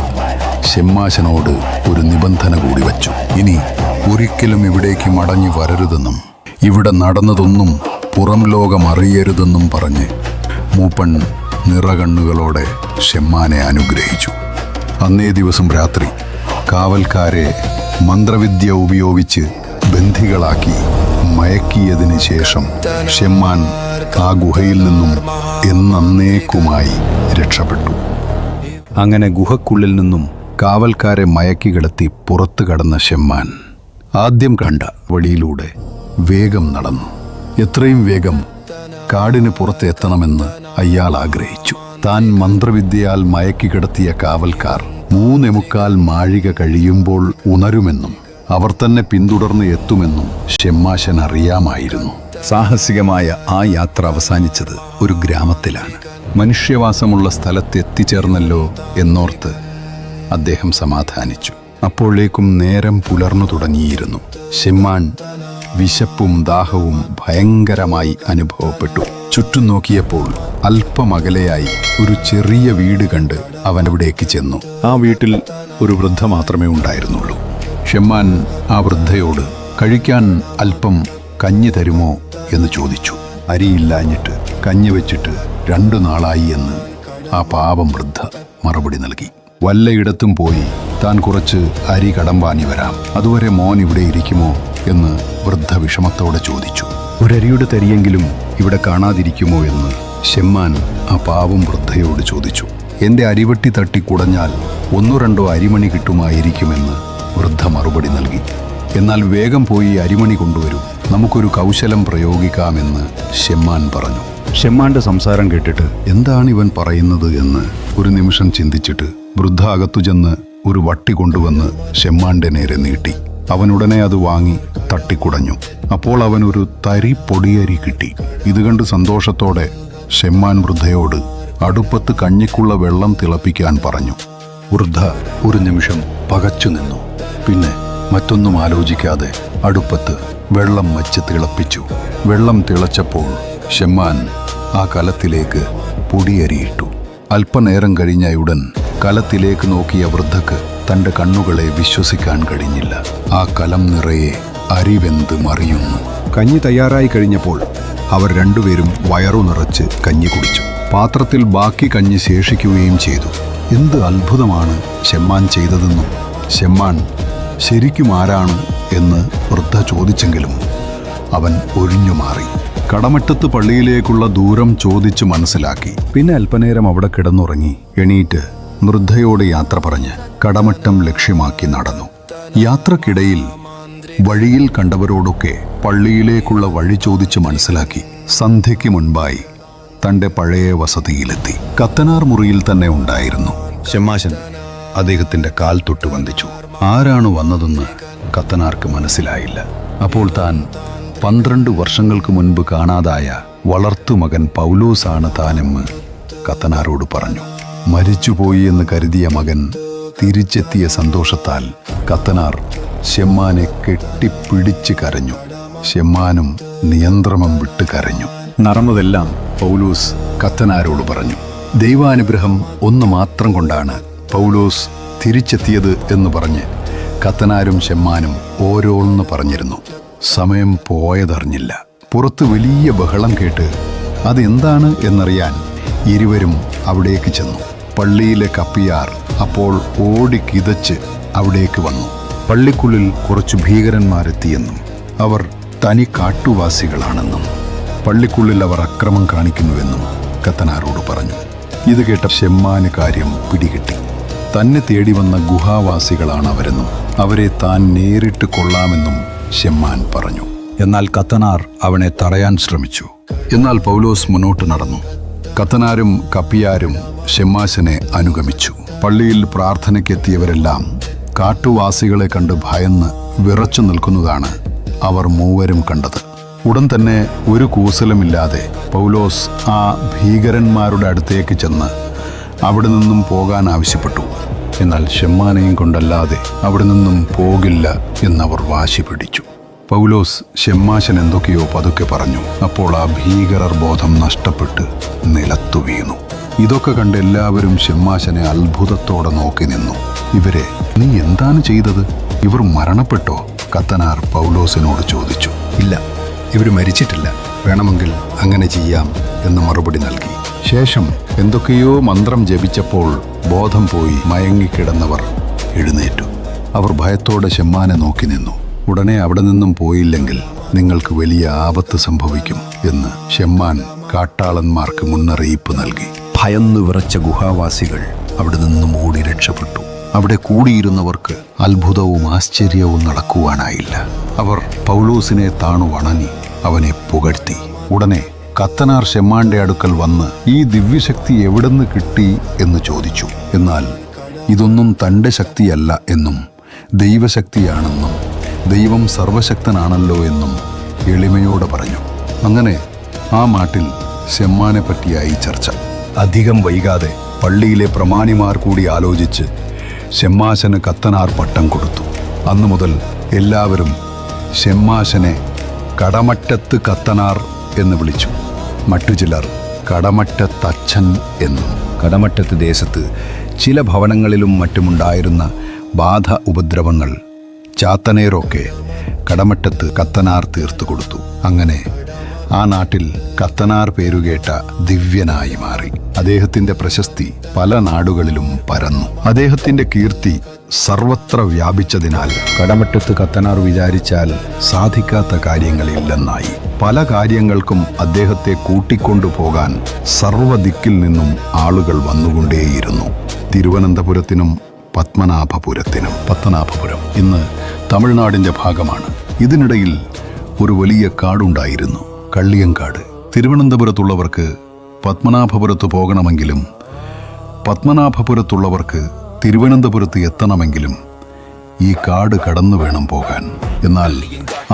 ഷെമ്മാശനോട് ഒരു നിബന്ധന കൂടി വച്ചു. ഇനി ഒരിക്കലും ഇവിടേക്ക് മടങ്ങി വരരുതെന്നും ഇവിടെ നടന്നതൊന്നും പുറം ലോകം അറിയരുതെന്നും പറഞ്ഞ് മൂപ്പൻ നിറകണ്ണുകളോടെ ഷെമ്മാനെ അനുഗ്രഹിച്ചു. അന്നേ ദിവസം രാത്രി കാവൽക്കാരെ മന്ത്രവിദ്യ ഉപയോഗിച്ച് ബന്ധികളാക്കി മയക്കിയതിന് ശേഷം ഷെമ്മാൻ ആ ഗുഹയിൽ നിന്നും എന്നേക്കുമായി രക്ഷപ്പെട്ടു. അങ്ങനെ ഗുഹക്കുള്ളിൽ നിന്നും കാവൽക്കാരെ മയക്കി കിടത്തി പുറത്തു കടന്ന ഷെമ്മാൻ ആദ്യം കണ്ട വഴിയിലൂടെ വേഗം നടന്നു. എത്രയും വേഗം കാടിന് പുറത്ത് എത്തണമെന്ന് അയാൾ ആഗ്രഹിച്ചു. താൻ മന്ത്രവിദ്യയാൽ മയക്കി കിടത്തിയ കാവൽക്കാർ 3:45 നാഴിക കഴിയുമ്പോൾ ഉണരുമെന്നും അവർ തന്നെ പിന്തുടർന്ന് എത്തുമെന്നും ഷെമ്മാശൻ അറിയാമായിരുന്നു. സാഹസികമായ ആ യാത്ര അവസാനിച്ചത് ഒരു ഗ്രാമത്തിലാണ്. മനുഷ്യവാസമുള്ള സ്ഥലത്ത് എത്തിച്ചേർന്നല്ലോ എന്നോർത്ത് അദ്ദേഹം സമാധാനിച്ചു. അപ്പോഴേക്കും നേരം പുലർന്നു തുടങ്ങിയിരുന്നു. ഷെമ്മാൻ വിശപ്പും ദാഹവും ഭയങ്കരമായി അനുഭവപ്പെട്ടു. ചുറ്റും നോക്കിയപ്പോൾ അല്പമകലെയായി ഒരു ചെറിയ വീട് കണ്ട് അവൻ അവിടേക്ക് ചെന്നു. ആ വീട്ടിൽ ഒരു വൃദ്ധ മാത്രമേ ഉണ്ടായിരുന്നുള്ളൂ. ഷെമ്മാൻ ആ വൃദ്ധയോട് കഴിക്കാൻ അല്പം കഞ്ഞി തരുമോ എന്ന് ചോദിച്ചു. അരിയില്ലാഞ്ഞിട്ട് കഞ്ഞി വെച്ചിട്ട് 2 നാളായി എന്ന് ആ പാവം വൃദ്ധ മറുപടി നൽകി. വല്ലയിടത്തും പോയി താൻ കുറച്ച് അരി കടമ്പാനി വരാം, അതുവരെ മോൻ ഇവിടെ ഇരിക്കുമോ എന്ന് വൃദ്ധ വിഷമത്തോടെ ചോദിച്ചു. ഒരരിയുടെ തരിയെങ്കിലും ഇവിടെ കാണാതിരിക്കുമോ എന്ന് ഷെമ്മാൻ ആ പാവം വൃദ്ധയോട് ചോദിച്ചു. എൻ്റെ അരിവെട്ടി തട്ടി കുടഞ്ഞാൽ 1-2 അരിമണി കിട്ടുമായിരിക്കുമെന്ന് വൃദ്ധ മറുപടി നൽകി. എന്നാൽ വേഗം പോയി അരിമണി കൊണ്ടുവരൂ, നമുക്കൊരു കൗശലം പ്രയോഗിക്കാമെന്ന് ഷെമ്മാൻ പറഞ്ഞു. ഷെമ്മാന്റെ സംസാരം കേട്ടിട്ട് എന്താണ് ഇവൻ പറയുന്നത് എന്ന് ഒരു നിമിഷം ചിന്തിച്ചിട്ട് വൃദ്ധ അകത്തു ചെന്ന് ഒരു വട്ടി കൊണ്ടുവന്ന് ഷെമ്മാന്റെ നേരെ നീട്ടി. അവനുടനെ അത് വാങ്ങി തട്ടിക്കുടഞ്ഞു. അപ്പോൾ അവനൊരു തരി പൊടിയരി കിട്ടി. ഇത് കണ്ട് സന്തോഷത്തോടെ ഷെമ്മാൻ വൃദ്ധയോട് അടുപ്പത്ത് കഞ്ഞിക്കുള്ള വെള്ളം തിളപ്പിക്കാൻ പറഞ്ഞു. വൃദ്ധ ഒരു നിമിഷം പകച്ചു നിന്നു. പിന്നെ മറ്റൊന്നും ആലോചിക്കാതെ അടുപ്പത്ത് വെള്ളം വച്ച് തിളപ്പിച്ചു. വെള്ളം തിളച്ചപ്പോൾ ഷെമ്മാൻ ആ കലത്തിലേക്ക് പൊടിയരിയിട്ടു. അല്പനേരം കഴിഞ്ഞയുടൻ കലത്തിലേക്ക് നോക്കിയ വൃദ്ധക്ക് തൻ്റെ കണ്ണുകളെ വിശ്വസിക്കാൻ കഴിഞ്ഞില്ല. ആ കലം നിറയെ അരിവെന്ത് മറിയുന്നു. കഞ്ഞി തയ്യാറായി കഴിഞ്ഞപ്പോൾ അവർ രണ്ടുപേരും വയറു നിറച്ച് കഞ്ഞി കുടിച്ചു. പാത്രത്തിൽ ബാക്കി കഞ്ഞി ശേഷിക്കുകയും ചെയ്തു. എന്ത് അത്ഭുതമാണ് ഷെമ്മാൻ ചെയ്തതെന്നും ഷെമ്മാൻ ശരിക്കും ആരാണ് എന്ന് വൃദ്ധ ചോദിച്ചെങ്കിലും അവൻ ഒഴിഞ്ഞു മാറി. കടമറ്റത്ത് പള്ളിയിലേക്കുള്ള ദൂരം ചോദിച്ചു മനസ്സിലാക്കി. പിന്നെ അല്പനേരം അവിടെ കിടന്നുറങ്ങി എണീറ്റ് വൃദ്ധയോട് യാത്ര പറഞ്ഞ് കടമറ്റം ലക്ഷ്യമാക്കി നടന്നു. യാത്രക്കിടയിൽ വഴിയിൽ കണ്ടവരോടൊക്കെ പള്ളിയിലേക്കുള്ള വഴി ചോദിച്ച് മനസ്സിലാക്കി സന്ധ്യയ്ക്ക് മുൻപായി തൻ്റെ പഴയ വസതിയിലെത്തി. കത്തനാർ മുറിയിൽ തന്നെ ഉണ്ടായിരുന്നു. ഷെമ്മാശൻ അദ്ദേഹത്തിൻ്റെ കാൽ തൊട്ട് വന്ദിച്ചു. ആരാണ് വന്നതെന്ന് കത്തനാർക്ക് മനസ്സിലായില്ല. അപ്പോൾ താൻ 12 വർഷങ്ങൾക്ക് മുൻപ് കാണാതായ വളർത്തുമകൻ പൗലോസാണ് താനെന്ന് കത്തനാരോട് പറഞ്ഞു. മരിച്ചുപോയി എന്ന് കരുതിയ മകൻ തിരിച്ചെത്തിയ സന്തോഷത്താൽ കത്തനാർ ഷെമ്മാനെ കെട്ടിപ്പിടിച്ച് കരഞ്ഞു. ഷെമ്മാനും നിയന്ത്രണം വിട്ട് കരഞ്ഞു. നടന്നതെല്ലാം പൗലോസ് കത്തനാരോട് പറഞ്ഞു. ദൈവാനുഗ്രഹം ഒന്ന് മാത്രം കൊണ്ടാണ് പൗലോസ് തിരിച്ചെത്തിയത് എന്ന് പറഞ്ഞ് കത്തനാരും ഷെമ്മാനും ഓരോന്ന് പറഞ്ഞിരുന്നു. സമയം പോയതറിഞ്ഞില്ല. പുറത്ത് വലിയ ബഹളം കേട്ട് അതെന്താണ് എന്നറിയാൻ ഇരുവരും അവിടേക്ക് ചെന്നു. പള്ളിയിലെ കപ്പിയാർ അപ്പോൾ ഓടിക്കിതച്ച് അവിടേക്ക് വന്നു. പള്ളിക്കുള്ളിൽ കുറച്ച് ഭീകരന്മാരെത്തിയെന്നും അവർ തനി കാട്ടുവാസികളാണെന്നും പള്ളിക്കുള്ളിൽ അവർ അക്രമം കാണിക്കുന്നുവെന്നും കത്തനാരോട് പറഞ്ഞു. ഇത് കേട്ട ഷെമ്മാന് കാര്യം പിടികിട്ടി. തന്നെ തേടി വന്ന ഗുഹാവാസികളാണ് അവരെന്നും അവരെ താൻ നേരിട്ട് കൊള്ളാമെന്നും ഷെമ്മാൻ പറഞ്ഞു. എന്നാൽ കത്തനാർ അവനെ തടയാൻ ശ്രമിച്ചു. എന്നാൽ പൗലോസ് മുന്നോട്ട് നടന്നു. കത്തനാരും കപ്പിയാരും ഷെമ്മാശനെ അനുഗമിച്ചു. പള്ളിയിൽ പ്രാർത്ഥനയ്ക്കെത്തിയവരെല്ലാം കാട്ടുവാസികളെ കണ്ട് ഭയന്ന് വിറച്ചു നിൽക്കുന്നതാണ് അവർ മൂവരും കണ്ടത്. ഉടൻ തന്നെ ഒരു കൂസലമില്ലാതെ പൗലോസ് ആ ഭീകരന്മാരുടെ അടുത്തേക്ക് ചെന്ന് അവിടെ നിന്നും പോകാൻ ആവശ്യപ്പെട്ടു. എന്നാൽ ഷെമ്മാനെയും കൊണ്ടല്ലാതെ അവിടെ നിന്നും പോകില്ല എന്നവർ വാശി പിടിച്ചു. പൗലോസ് ഷെമ്മാശൻ എന്തൊക്കെയോ പതുക്കെ പറഞ്ഞു. അപ്പോൾ ആ ഭീകരർ ബോധം നഷ്ടപ്പെട്ട് നിലത്തു വീണു. ഇതൊക്കെ കണ്ട് എല്ലാവരും ഷെമ്മാശനെ അത്ഭുതത്തോടെ നോക്കി നിന്നു. ഇവരെ നീ എന്താണ് ചെയ്തത്? ഇവർ മരണപ്പെട്ടോ? കത്തനാർ പൗലോസിനോട് ചോദിച്ചു. ഇല്ല, ഇവർ മരിച്ചിട്ടില്ല. വേണമെങ്കിൽ അങ്ങനെ ചെയ്യാം എന്ന് മറുപടി നൽകി. ശേഷം എന്തൊക്കെയോ മന്ത്രം ജപിച്ചപ്പോൾ ബോധം പോയി മയങ്ങിക്കിടന്നവർ എഴുന്നേറ്റു. അവർ ഭയത്തോടെ ഷെമ്മാനെ നോക്കി നിന്നു. ഉടനെ അവിടെ നിന്നും പോയില്ലെങ്കിൽ നിങ്ങൾക്ക് വലിയ ആപത്ത് സംഭവിക്കും എന്ന് ഷെമ്മാൻ കാട്ടാളന്മാർക്ക് മുന്നറിയിപ്പ് നൽകി. ഭയന്നു വിറച്ച ഗുഹാവാസികൾ അവിടെ നിന്നും ഓടി രക്ഷപ്പെട്ടു. അവിടെ കൂടിയിരുന്നവർക്ക് അത്ഭുതവും ആശ്ചര്യവും നടക്കുവാനായില്ല. അവർ പൗലോസിനെ താണു വണങ്ങി അവനെ പുകഴ്ത്തി. ഉടനെ കത്തനാർ ഷെമ്മാന്റെ അടുക്കൽ വന്ന് ഈ ദിവ്യശക്തി എവിടുന്ന് കിട്ടി എന്ന് ചോദിച്ചു. എന്നാൽ ഇതൊന്നും തൻ്റെ ശക്തിയല്ല എന്നും ദൈവശക്തിയാണെന്നും ദൈവം സർവശക്തനാണല്ലോ എന്നും എളിമയോടെ പറഞ്ഞു. അങ്ങനെ ആ നാട്ടിൽ ഷെമ്മാനെ പറ്റിയായി ചർച്ച. അധികം വൈകാതെ പള്ളിയിലെ പ്രമാണിമാർ കൂടി ആലോചിച്ച് ഷെമ്മാശന് കത്തനാർ പട്ടം കൊടുത്തു. അന്നു മുതൽ എല്ലാവരും ഷെമ്മാശനെ കടമറ്റത്ത് കത്തനാർ എന്ന് വിളിച്ചു. മറ്റു ചിലർ കടമറ്റത്തച്ഛൻ എന്നും. കടമറ്റത്ത് ദേശത്ത് ചില ഭവനങ്ങളിലും മറ്റുമുണ്ടായിരുന്ന ബാധ ഉപദ്രവങ്ങൾ ചാത്തനേരൊക്കെ കടമറ്റത്ത് കത്തനാർ തീർത്തു കൊടുത്തു. അങ്ങനെ ആ നാട്ടിൽ കത്തനാർ പേരുകേട്ട ദിവ്യനായി മാറി. അദ്ദേഹത്തിന്റെ പ്രശസ്തി പല നാടുകളിലും പരന്നു. അദ്ദേഹത്തിന്റെ കീർത്തി സർവത്ര വ്യാപിച്ചതിനാൽ കടമറ്റത്ത് കത്തനാർ വിചാരിച്ചാൽ സാധിക്കാത്ത കാര്യങ്ങളില്ലെന്നായി. പല കാര്യങ്ങൾക്കും അദ്ദേഹത്തെ കൂട്ടിക്കൊണ്ടുപോകാൻ സർവ്വദിക്കിൽ നിന്നും ആളുകൾ വന്നുകൊണ്ടേയിരുന്നു. തിരുവനന്തപുരത്തിനും പത്മനാഭപുരം ഇന്ന് തമിഴ്നാടിന്റെ ഭാഗമാണ്. ഇതിനിടയിൽ ഒരു വലിയ കാടുണ്ടായിരുന്നു, കള്ളിയങ്കാട്. തിരുവനന്തപുരത്തുള്ളവർക്ക് പത്മനാഭപുരത്ത് പോകണമെങ്കിലും പത്മനാഭപുരത്തുള്ളവർക്ക് തിരുവനന്തപുരത്ത് എത്തണമെങ്കിലും ഈ കാട് കടന്നു വേണം പോകാൻ. എന്നാൽ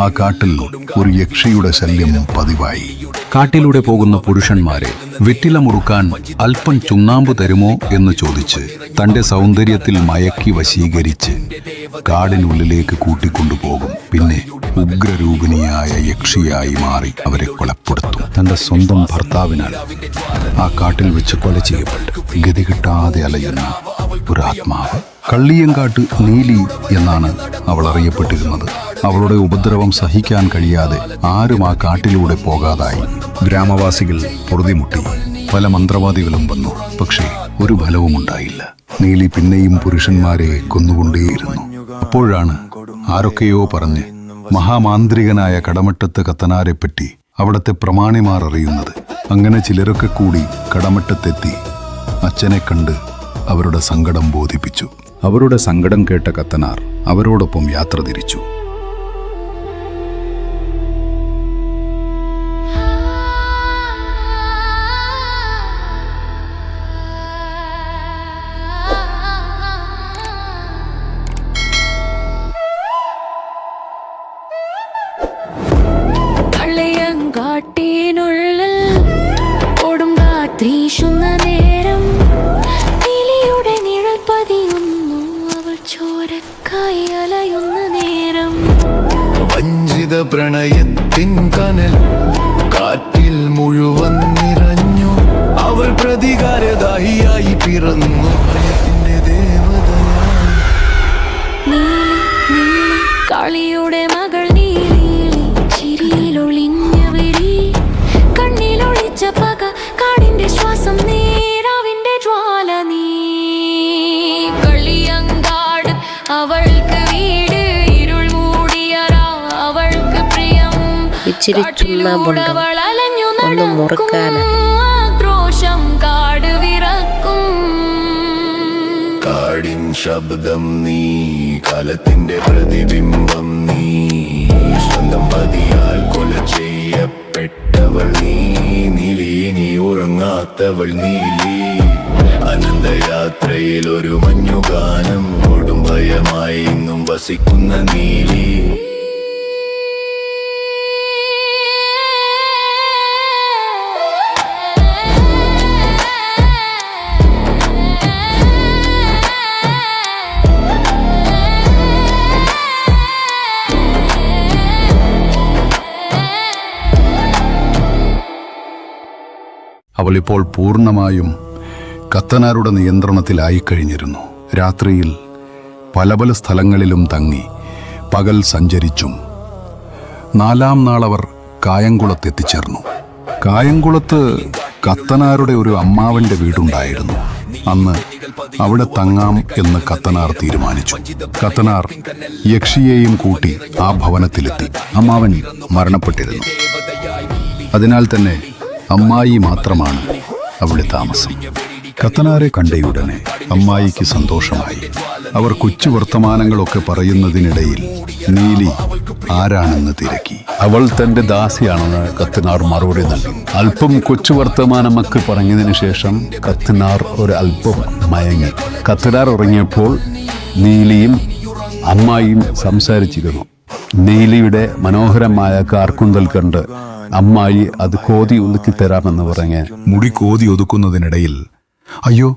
ആ കാട്ടിൽ ഒരു യക്ഷിയുടെ ശല്യം പതിവായി. കാട്ടിലൂടെ പോകുന്ന പുരുഷന്മാരെ വെറ്റില മുറുക്കാൻ അല്പം ചുണ്ണാമ്പ് തരുമോ എന്ന് ചോദിച്ച് തൻ്റെ സൗന്ദര്യത്തിൽ മയക്കി വശീകരിച്ച് കാടിനുള്ളിലേക്ക് കൂട്ടിക്കൊണ്ടുപോകും. പിന്നെ ഉഗ്രരൂപിണിയായ യക്ഷിയായി മാറി അവരെ കൊലപ്പെടുത്തും. തൻ്റെ സ്വന്തം ഭർത്താവിനാൽ ആ കാട്ടിൽ വെച്ച് കൊല ചെയ്യപ്പെട്ട് ഗതി കിട്ടാതെ അലയുന്ന ഒരു ആത്മാവ്. കള്ളിയങ്കാട്ട് നീലി എന്നാണ് അവൾ അറിയപ്പെട്ടിരുന്നത്. അവളുടെ ഉപദ്രവം സഹിക്കാൻ കഴിയാതെ ആരും ആ കാട്ടിലൂടെ പോകാതായി. ഗ്രാമവാസികൾ പൊറുതിമുട്ടി. പല മന്ത്രവാദികളും വന്നു. പക്ഷേ ഒരു ഫലവും ഉണ്ടായില്ല. നീലി പിന്നെയും പുരുഷന്മാരെ കൊന്നുകൊണ്ടേയിരുന്നു. അപ്പോഴാണ് ആരൊക്കെയോ പറഞ്ഞ് മഹാമാന്ത്രികനായ കടമറ്റത്ത് കത്തനാരെപ്പറ്റി അവിടത്തെ പ്രമാണിമാർ അറിയുന്നത്. അങ്ങനെ ചിലരൊക്കെ കൂടി കടമറ്റത്തെത്തി അച്ഛനെ കണ്ട് അവരുടെ സങ്കടം ബോധിപ്പിച്ചു. അവരുടെ സങ്കടം കേട്ട കത്തനാർ അവരോടൊപ്പം യാത്ര തിരിച്ചു. കളയങ്കാട്ടിനുള്ളിൽ കൊടുങ്കാറ്റീശുന്ന നേരം നീലിയുടെ നിഴൽ പതിയുന്നു അവൾ ചോരക്കായി അലയുന്ന നേരം വഞ്ചിത പ്രണയത്തിൻ കനൽ കാറ്റിൽ മുഴുവൻ നിറഞ്ഞു അവൾ പ്രതികാരദാഹിയായി പിറന്നു ഭയത്തിന്റെ ദേവതയായി നീലി നീലി കാളിയുടെ മകൾ നീലി ചിരിയിലൊളിഞ്ഞ വിരി കണ്ണിലൊളിച്ച പക കാടിന്റെ ശ്വാസം നീരാവിന്റെ ജ്വാല നീ കളിയങ്കാട് അവൾക്ക് വീട് ഇരുൾ മൂടിയറ അവൾക്ക് പ്രിയം ഇച്ചിരി ചുണ്ണാമ്പുണ്ടോ ഒന്ന് മുറുക്കാന് ആക്രോശം കാട് വിറക്കും കാടിൻ ശബ്ദം നീ കാലത്തിന്റെ പ്രതിബിംബം നീ സ്വന്തം പതിയാൽ കൊല ചെയ്യപ്പെട്ടവൾ നീ നീലി നീ ഉറങ്ങാത്തവൾ നീലി അനന്തയാത്രയിൽ ഒരു മഞ്ഞുഗാനം കൊടും ഭയമായി ഇന്നും വസിക്കുന്ന നീലി അവളിപ്പോൾ പൂർണ്ണമായും കത്തനാരുടെ നിയന്ത്രണത്തിലായിക്കഴിഞ്ഞിരുന്നു. രാത്രിയിൽ പല പല സ്ഥലങ്ങളിലും തങ്ങി പകൽ സഞ്ചരിച്ചും 4-ാം നാൾ അവർ കായംകുളത്തെത്തിച്ചേർന്നു. കായംകുളത്ത് കത്തനാരുടെ ഒരു അമ്മാവന്റെ വീടുണ്ടായിരുന്നു. അന്ന് അവിടെ തങ്ങാം എന്ന് കത്തനാർ തീരുമാനിച്ചു. കത്തനാർ യക്ഷിയെയും കൂട്ടി ആ ഭവനത്തിലെത്തി. അമ്മാവൻ മരണപ്പെട്ടിരുന്നു. അതിനാൽ തന്നെ അമ്മായി മാത്രമാണ് അവിടെ താമസം. കത്തനാരെ കണ്ടയുടനെ അമ്മായിക്ക് സന്തോഷമായി. അവർ കൊച്ചു വർത്തമാനങ്ങളൊക്കെ പറയുന്നതിനിടയിൽ നീലി ആരാണെന്ന് തിരക്കി. അവൾ തന്റെ ദാസിയാണെന്ന് കത്തനാർ മറുപടി നൽകി. അല്പം കൊച്ചു വർത്തമാനമൊക്കെ പറഞ്ഞതിന് ശേഷം കത്തനാർ ഒരു അല്പം മയങ്ങി. കത്തനാർ ഉറങ്ങിയപ്പോൾ നീലിയും അമ്മായിയും സംസാരിച്ചിരുന്നു. നീലിയുടെ മനോഹരമായ കാർക്കുന്തൽ കണ്ട് അമ്മായി അത് കോതി ഒതുക്കി തരാമെന്ന് പറഞ്ഞ് മുടി കോതി ഒതുക്കുന്നതിനിടയിൽ അയ്യോ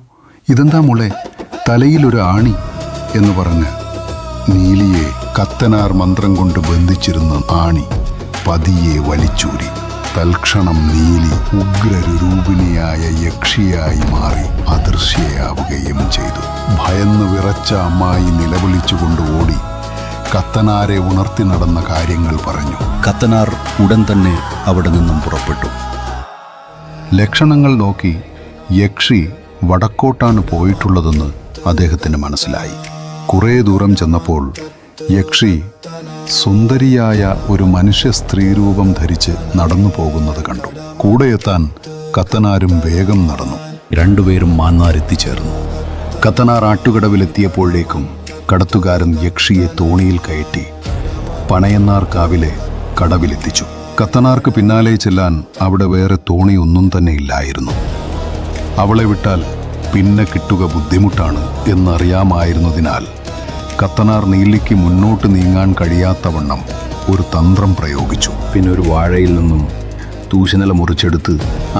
ഇതെന്താ മോളെ തലയിലൊരു ആണി എന്ന് പറഞ്ഞ് നീലിയെ കത്തനാർ മന്ത്രം കൊണ്ട് ബന്ധിച്ചിരുന്ന ആണി പതിയെ വലിച്ചൂരി. തൽക്ഷണം നീലി ഉഗ്രരൂപിണിയായ യക്ഷിയായി മാറി അദൃശ്യയാവുകയും ചെയ്തു. ഭയന്ന് വിറച്ച അമ്മായി നിലവിളിച്ചുകൊണ്ട് ഓടി കത്തനാരെ ഉണർത്തി നടന്ന കാര്യങ്ങൾ പറഞ്ഞു. കത്തനാർ ഉടൻ തന്നെ അവിടെ നിന്നും പുറപ്പെട്ടു. ലക്ഷണങ്ങൾ നോക്കി യക്ഷി വടക്കോട്ടാണ് പോയിട്ടുള്ളതെന്ന് അദ്ദേഹത്തിന് മനസ്സിലായി. കുറേ ദൂരം ചെന്നപ്പോൾ യക്ഷി സുന്ദരിയായ ഒരു മനുഷ്യ സ്ത്രീരൂപം ധരിച്ച് നടന്നു പോകുന്നത് കണ്ടു. കൂടെ എത്താൻ കത്തനാരും വേഗം നടന്നു. രണ്ടുപേരും മാന്നാരെത്തിച്ചേർന്നു. കത്തനാർ ആട്ടുകടവിലെത്തിയപ്പോഴേക്കും കടത്തുകാരൻ യക്ഷിയെ തോണിയിൽ കയറ്റി പണയന്നാർ കാവിലെ കടവിലെത്തിച്ചു. കത്തനാർക്ക് പിന്നാലെ ചെല്ലാൻ അവിടെ വേറെ തോണിയൊന്നും തന്നെ ഇല്ലായിരുന്നു. അവളെ വിട്ടാൽ പിന്നെ കിട്ടുക ബുദ്ധിമുട്ടാണ് എന്നറിയാമായിരുന്നതിനാൽ കത്തനാർ നീലിക്ക് മുന്നോട്ട് നീങ്ങാൻ കഴിയാത്തവണ്ണം ഒരു തന്ത്രം പ്രയോഗിച്ചു. പിന്നെ ഒരു വാഴയിൽ നിന്നും തൂശനില മുറിച്ചെടുത്ത്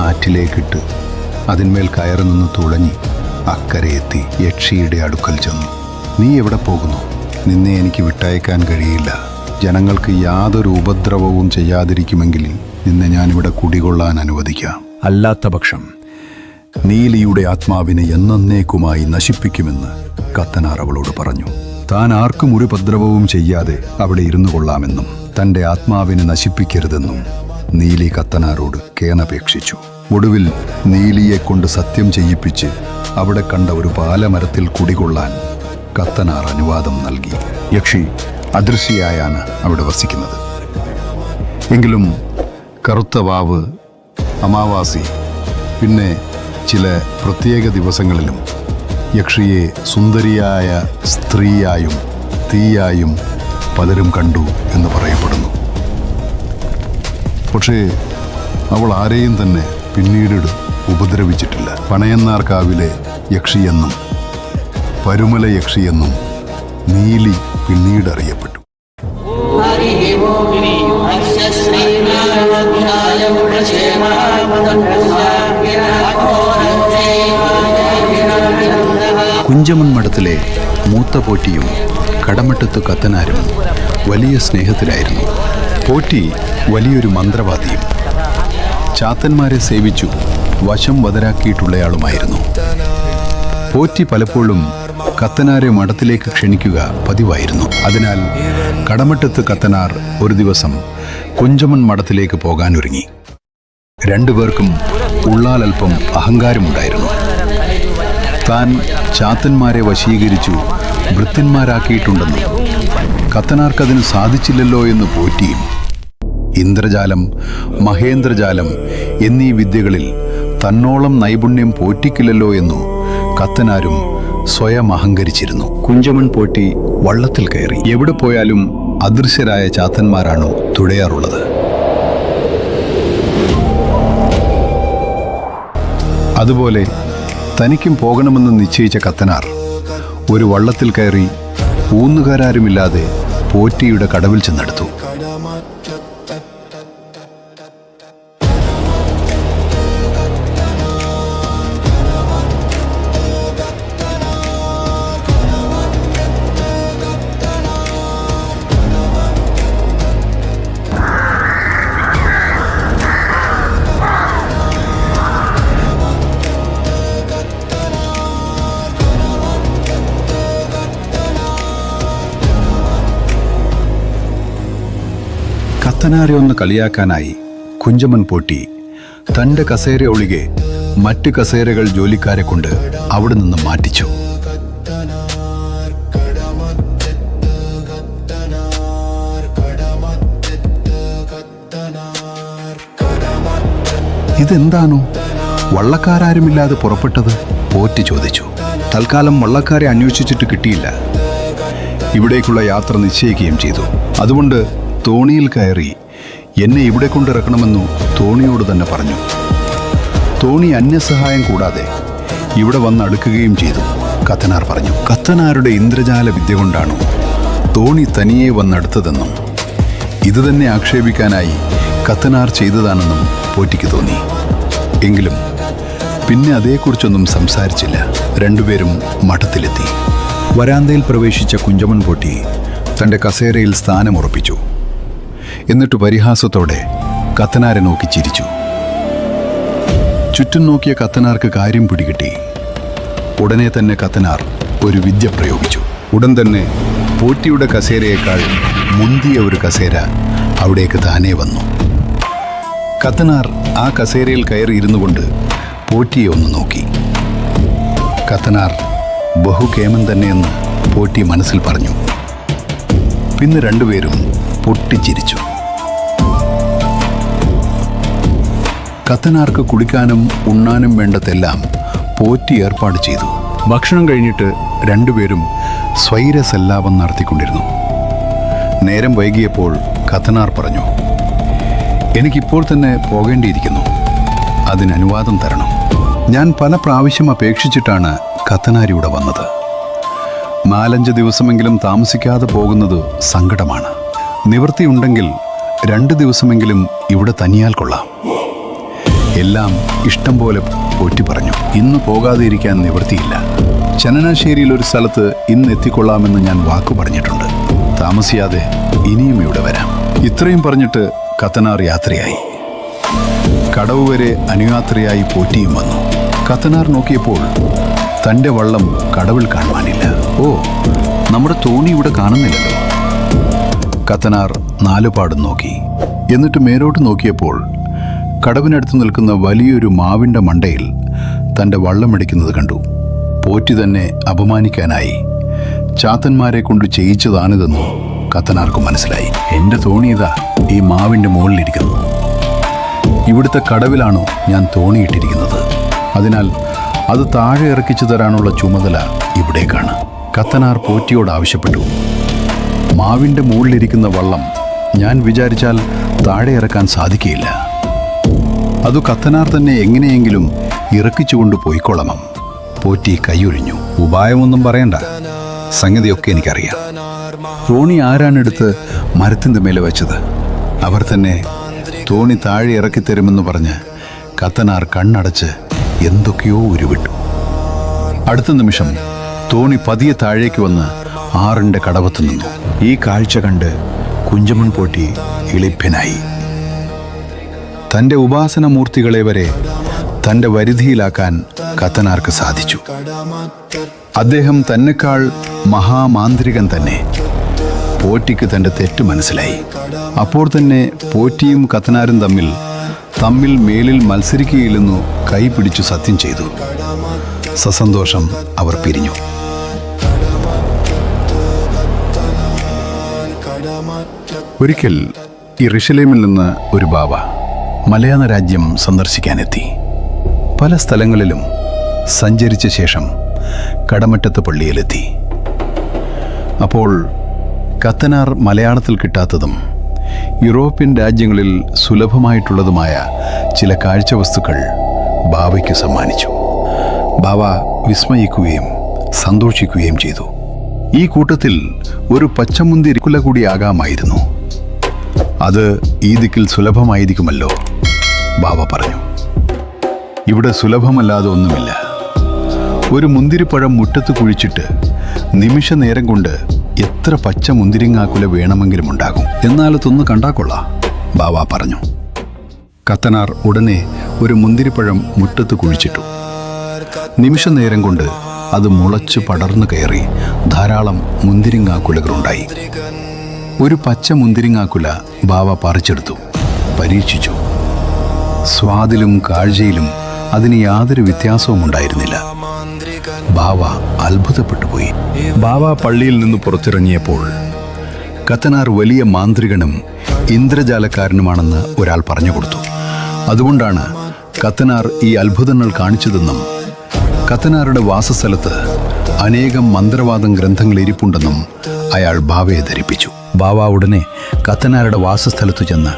ആറ്റിലേക്കിട്ട് അതിന്മേൽ കയറി നിന്ന് തുഴഞ്ഞി അക്കരെ എത്തി യക്ഷിയുടെ അടുക്കൽ ചെന്നു. നീ എവിടെ പോകുന്നു? നിന്നെ എനിക്ക് വിട്ടയക്കാൻ കഴിയില്ല. ജനങ്ങൾക്ക് യാതൊരു ഉപദ്രവവും ചെയ്യാതിരിക്കുമെങ്കിൽ നിന്നെ ഞാനിവിടെ കുടികൊള്ളാൻ അനുവദിക്കാം. അല്ലാത്ത പക്ഷം നീലിയുടെ ആത്മാവിനെ എന്നേക്കുമായി നശിപ്പിക്കുമെന്ന് കത്തനാർ അവളോട് പറഞ്ഞു. താൻ ആർക്കും ഒരു ഉപദ്രവവും ചെയ്യാതെ അവിടെ ഇരുന്നു കൊള്ളാമെന്നും തൻ്റെ ആത്മാവിനെ നശിപ്പിക്കരുതെന്നും നീലി കത്തനാരോട് കേണപേക്ഷിച്ചു. ഒടുവിൽ നീലിയെ കൊണ്ട് സത്യം ചെയ്യിപ്പിച്ച് അവിടെ കണ്ട ഒരു പാലമരത്തിൽ കുടികൊള്ളാൻ കത്തനാർ അനുവാദം നൽകി. യക്ഷി അദൃശ്യയായാണ് അവിടെ വസിക്കുന്നത്. എങ്കിലും കറുത്ത വാവ്, അമാവാസി, പിന്നെ ചില പ്രത്യേക ദിവസങ്ങളിലും യക്ഷിയെ സുന്ദരിയായ സ്ത്രീയായും തീയായും പലരും കണ്ടു എന്ന് പറയപ്പെടുന്നു. പക്ഷേ അവൾ ആരെയും തന്നെ പിന്നീട് ഉപദ്രവിച്ചിട്ടില്ല. പണയന്നാർക്കാവിലെ യക്ഷിയെന്നും പരുമല യക്ഷിയെന്നും നീലി പിന്നീട് അറിയപ്പെട്ടു. കുഞ്ചമൺ മഠത്തിലെ മൂത്ത പോറ്റിയും കടമറ്റത്ത് കത്തനാരും വലിയ സ്നേഹത്തിലായിരുന്നു. പോറ്റി വലിയൊരു മന്ത്രവാദിയും ചാത്തന്മാരെ സേവിച്ചു വശം വതരാക്കിയിട്ടുള്ളയാളുമായിരുന്നു. പോറ്റി പലപ്പോഴും കത്തനാരെ മഠത്തിലേക്ക് ക്ഷണിക്കുക പതിവായിരുന്നു. അതിനാൽ കടമറ്റത്ത് കത്തനാർ ഒരു ദിവസം കുഞ്ചമൺ മഠത്തിലേക്ക് പോകാനൊരുങ്ങി. രണ്ടുപേർക്കും ഉള്ളാലൽപ്പം അഹങ്കാരമുണ്ടായിരുന്നു. താൻ ചാത്തന്മാരെ വശീകരിച്ചു ഭൃത്യന്മാരാക്കിയിട്ടുണ്ടെന്നും കത്തനാർക്കതിന് സാധിച്ചില്ലല്ലോ എന്ന് പോറ്റിയും ഇന്ദ്രജാലം, മഹേന്ദ്രജാലം എന്നീ വിദ്യകളിൽ തന്നോളം നൈപുണ്യം പോറ്റിക്കില്ലല്ലോ എന്നു കത്തനാരും സ്വയം അഹങ്കരിച്ചിരുന്നു. കുഞ്ചമൺ പോറ്റി വള്ളത്തിൽ കയറി. എവിടെ പോയാലും അദൃശ്യരായ ചാത്തന്മാരാണോ തുഴയാറുള്ളത്. അതുപോലെ തനിക്കും പോകണമെന്ന് നിശ്ചയിച്ച കത്തനാർ ഒരു വള്ളത്തിൽ കയറി ഊന്നുകാരാരുമില്ലാതെ പോറ്റിയുടെ കടവിൽ ചെന്നെടുത്തു. കത്തനാരെ ഒന്ന് കളിയാക്കാനായി കുഞ്ചമൺ പോറ്റി തൻ്റെ കസേര ഒഴികെ മറ്റ് കസേരകൾ ജോലിക്കാരെ കൊണ്ട് അവിടെ നിന്ന് മാറ്റിച്ചു. ഇതെന്താണോ വള്ളക്കാരാരുമില്ലാതെ പുറപ്പെട്ടത്? പോറ്റി ചോദിച്ചു. തൽക്കാലം വള്ളക്കാരെ അന്വേഷിച്ചിട്ട് കിട്ടിയില്ല. ഇവിടേക്കുള്ള യാത്ര നിശ്ചയിക്കുകയും ചെയ്തു. അതുകൊണ്ട് തോണിയിൽ കയറി എന്നെ ഇവിടെ കൊണ്ടിറക്കണമെന്നു തോണിയോട് തന്നെ പറഞ്ഞു. തോണി അന്യസഹായം കൂടാതെ ഇവിടെ വന്നടുക്കുകയും ചെയ്തു. കത്തനാർ പറഞ്ഞു. കത്തനാരുടെ ഇന്ദ്രജാല വിദ്യ കൊണ്ടാണോ തോണി തനിയെ വന്നടുത്തതെന്നും ഇതുതന്നെ ആക്ഷേപിക്കാനായി കത്തനാർ ചെയ്തതാണെന്നും പോറ്റിക്ക് തോന്നി. എങ്കിലും പിന്നെ അതേക്കുറിച്ചൊന്നും സംസാരിച്ചില്ല. രണ്ടുപേരും മഠത്തിലെത്തി. വരാന്തയിൽ പ്രവേശിച്ച കുഞ്ചമൺ പോറ്റി തൻ്റെ കസേരയിൽ സ്ഥാനമുറപ്പിച്ചു. എന്നിട്ട് പരിഹാസത്തോടെ കത്തനാരെ നോക്കി ചിരിച്ചു. ചുറ്റും നോക്കിയ കത്തനാർക്ക് കാര്യം പിടികിട്ടി. ഉടനെ തന്നെ കത്തനാർ ഒരു വിദ്യ പ്രയോഗിച്ചു. ഉടൻ തന്നെ പോറ്റിയുടെ കസേരയേക്കാൾ മുന്തിയ ഒരു കസേര അവിടേക്ക് താനേ വന്നു. കത്തനാർ ആ കസേരയിൽ കയറി ഇരുന്നു കൊണ്ട് പോറ്റിയെ ഒന്ന് നോക്കി. കത്തനാർ ബഹുകേമൻ തന്നെയെന്ന് പോറ്റി മനസ്സിൽ പറഞ്ഞു. പിന്നെ രണ്ടുപേരും പൊട്ടിച്ചിരിച്ചു. കത്തനാർക്ക് കുടിക്കാനും ഉണ്ണാനും വേണ്ടതെല്ലാം പോറ്റി ഏർപ്പാട് ചെയ്തു. ഭക്ഷണം കഴിഞ്ഞിട്ട് രണ്ടുപേരും സ്വൈരസല്ലാപം നടത്തിക്കൊണ്ടിരുന്നു. നേരം വൈകിയപ്പോൾ കത്തനാർ പറഞ്ഞു, എനിക്കിപ്പോൾ തന്നെ പോകേണ്ടിയിരിക്കുന്നു. അതിന് അനുവാദം തരണം. ഞാൻ പല പ്രാവശ്യം അപേക്ഷിച്ചിട്ടാണ് കത്തനാരിവിടെ വന്നത്. 4-5 ദിവസമെങ്കിലും താമസിക്കാതെ പോകുന്നത് സങ്കടമാണ്. നിവൃത്തിയുണ്ടെങ്കിൽ 2 ദിവസമെങ്കിലും ഇവിടെ തനിയാൽ കൊള്ളാം. എല്ലാം ഇഷ്ടം പോലെ പോറ്റി പറഞ്ഞു. ഇന്ന് പോകാതെ ഇരിക്കാൻ നിവൃത്തിയില്ല. ചങ്ങനാശ്ശേരിയിൽ ഒരു സ്ഥലത്ത് ഇന്ന് എത്തിക്കൊള്ളാമെന്ന് ഞാൻ വാക്കു പറഞ്ഞിട്ടുണ്ട്. താമസിയാതെ ഇനിയും ഇവിടെ വരാം. ഇത്രയും പറഞ്ഞിട്ട് കത്തനാർ യാത്രയായി. കടവ് വരെ അനുയാത്രയായി പോറ്റിയും വന്നു. കത്തനാർ നോക്കിയപ്പോൾ തൻ്റെ വള്ളം കടവിൽ കാണുവാനില്ല. ഓ, നമ്മുടെ തോണി ഇവിടെ കാണുന്നില്ലല്ലോ. കത്തനാർ നാലുപാടും നോക്കി. എന്നിട്ട് മേലോട്ട് നോക്കിയപ്പോൾ കടവിനടുത്ത് നിൽക്കുന്ന വലിയൊരു മാവിൻ്റെ മണ്ടയിൽ തൻ്റെ വള്ളമടിക്കുന്നത് കണ്ടു. പോറ്റി തന്നെ അപമാനിക്കാനായി ചാത്തന്മാരെ കൊണ്ട് ചെയ്യിച്ചതാണിതെന്നു കത്തനാർക്ക് മനസ്സിലായി. എൻ്റെ തോണി ഇതാ ഈ മാവിൻ്റെ മുകളിലിരിക്കുന്നു. ഇവിടുത്തെ കടവിലാണോ ഞാൻ തോണിയിട്ടിരിക്കുന്നത്. അതിനാൽ അത് താഴെ ഇറക്കിച്ചു തരാനുള്ള ചുമതല ഇവിടേക്കാണ്. കത്തനാർ പോറ്റിയോട് ആവശ്യപ്പെട്ടു. മാവിൻ്റെ മുകളിലിരിക്കുന്ന വള്ളം ഞാൻ വിചാരിച്ചാൽ താഴെ ഇറക്കാൻ സാധിക്കുകയില്ല. അതു കത്തനാർ തന്നെ എങ്ങനെയെങ്കിലും ഇറക്കിച്ചുകൊണ്ട് പോയിക്കൊള്ളണം. പോറ്റി കൈയൊഴിഞ്ഞു. ഉപായമൊന്നും പറയണ്ട, സംഗതിയൊക്കെ എനിക്കറിയാം. തോണി ആരാണെടുത്ത് മരത്തിൻ്റെ മേലെ വെച്ചത്? അവർ തന്നെ തോണി താഴെ ഇറക്കിത്തരുമെന്ന് പറഞ്ഞ് കത്തനാർ കണ്ണടച്ച് എന്തൊക്കെയോ ഉരുവിട്ടു. അടുത്ത നിമിഷം തോണി പതിയെ താഴേക്ക് വന്ന് ആറിൻ്റെ കടവത്ത് നിന്നു. ഈ കാഴ്ച കണ്ട് കുഞ്ചമൺ പോറ്റി ഇളിഭ്യനായി. തൻ്റെ ഉപാസനമൂർത്തികളെ വരെ തൻ്റെ വരുതിയിലാക്കാൻ കത്തനാർക്ക് സാധിച്ചു. അദ്ദേഹം തന്നെക്കാൾ മഹാമാന്ത്രികൻ തന്നെ. പോറ്റിക്ക് തൻ്റെ തെറ്റ് മനസ്സിലായി. അപ്പോൾ തന്നെ പോറ്റിയും കത്തനാരും തമ്മിൽ മേലിൽ മത്സരിക്കുകയില്ലെന്നു കൈപിടിച്ചു സത്യം ചെയ്തു. സസന്തോഷം അവർ പിരിഞ്ഞു. ഒരിക്കൽ യെരുശലേമിൽ നിന്ന് ഒരു ബാവ മലയാള രാജ്യം സന്ദർശിക്കാനെത്തി. പല സ്ഥലങ്ങളിലും സഞ്ചരിച്ച ശേഷം കടമറ്റത്ത് പള്ളിയിലെത്തി. അപ്പോൾ കത്തനാർ മലയാളത്തിൽ കിട്ടാത്തതും യൂറോപ്യൻ രാജ്യങ്ങളിൽ സുലഭമായിട്ടുള്ളതുമായ ചില കാഴ്ചവസ്തുക്കൾ ബാവയ്ക്ക് സമ്മാനിച്ചു. ബാവ വിസ്മയിക്കുകയും സന്തോഷിക്കുകയും ചെയ്തു. ഈ കൂട്ടത്തിൽ ഒരു പച്ചമുന്തിരി കുല കൂടിയാകാമായിരുന്നു. അത് ഈ ദിക്കിൽ സുലഭമായിരിക്കുമല്ലോ, ബാവ പറഞ്ഞു. ഇവിടെ സുലഭമല്ലാതെ ഒന്നുമില്ല. ഒരു മുന്തിരിപ്പഴം മുറ്റത്ത് കുഴിച്ചിട്ട് നിമിഷ നേരം കൊണ്ട് എത്ര പച്ച മുന്തിരിങ്ങാക്കുല വേണമെങ്കിലും ഉണ്ടാകും. എന്നാലതൊന്ന് കണ്ടാക്കൊള്ളാം, ബാവ പറഞ്ഞു. കത്തനാർ ഉടനെ ഒരു മുന്തിരിപ്പഴം മുറ്റത്ത് കുഴിച്ചിട്ടു. നിമിഷ നേരം കൊണ്ട് അത് മുളച്ചു പടർന്നു കയറി ധാരാളം മുന്തിരിങ്ങാക്കുലകളുണ്ടായി. ഒരു പച്ച മുന്തിരിങ്ങാക്കുല ബാവ പറിച്ചെടുത്തു, പരീക്ഷിച്ചു. സ്വാദിലും കാഴ്ചയിലും അതിന് യാതൊരു വ്യത്യാസവും ഉണ്ടായിരുന്നില്ല. ബാവ അത്ഭുതപ്പെട്ടുപോയി. ബാവ പള്ളിയിൽ നിന്ന് പുറത്തിറങ്ങിയപ്പോൾ കത്തനാർ വലിയ മാന്ത്രികനും ഇന്ദ്രജാലക്കാരനുമാണെന്ന് ഒരാൾ പറഞ്ഞു കൊടുത്തു. അതുകൊണ്ടാണ് കത്തനാർ ഈ അത്ഭുതങ്ങൾ കാണിച്ചതെന്നും കത്തനാരുടെ വാസസ്ഥലത്ത് അനേകം മന്ത്രവാദം ഗ്രന്ഥങ്ങൾ ഇരിപ്പുണ്ടെന്നും അയാൾ ബാവയെ ധരിപ്പിച്ചു. ബാവ ഉടനെ കത്തനാരുടെ വാസസ്ഥലത്തു ചെന്ന്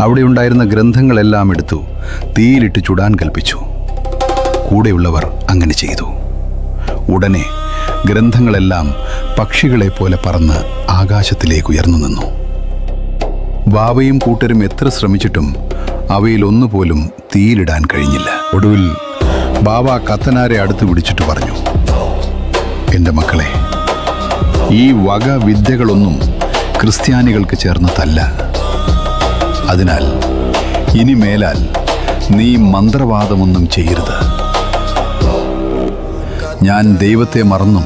അവിടെയുണ്ടായിരുന്ന ഗ്രന്ഥങ്ങളെല്ലാം എടുത്തു തീയിലിട്ട് ചുടാൻ കൽപ്പിച്ചു. കൂടെയുള്ളവർ അങ്ങനെ ചെയ്തു. ഉടനെ ഗ്രന്ഥങ്ങളെല്ലാം പക്ഷികളെ പോലെ പറന്ന് ആകാശത്തിലേക്ക് ഉയർന്നു നിന്നു. ബാവയും കൂട്ടരും എത്ര ശ്രമിച്ചിട്ടും അവയിൽ ഒന്നുപോലും തീയിലിടാൻ കഴിഞ്ഞില്ല. ഒടുവിൽ ബാവ കത്തനാരെ അടുത്ത് പിടിച്ചിട്ട് പറഞ്ഞു, എൻ്റെ മക്കളെ, ഈ വക വിദ്യകളൊന്നും ക്രിസ്ത്യാനികൾക്ക് ചേർന്നതല്ല. അതിനാൽ ഇനി മേലാൽ നീ മന്ത്രവാദമൊന്നും ചെയ്യരുത്. ഞാൻ ദൈവത്തെ മറന്നും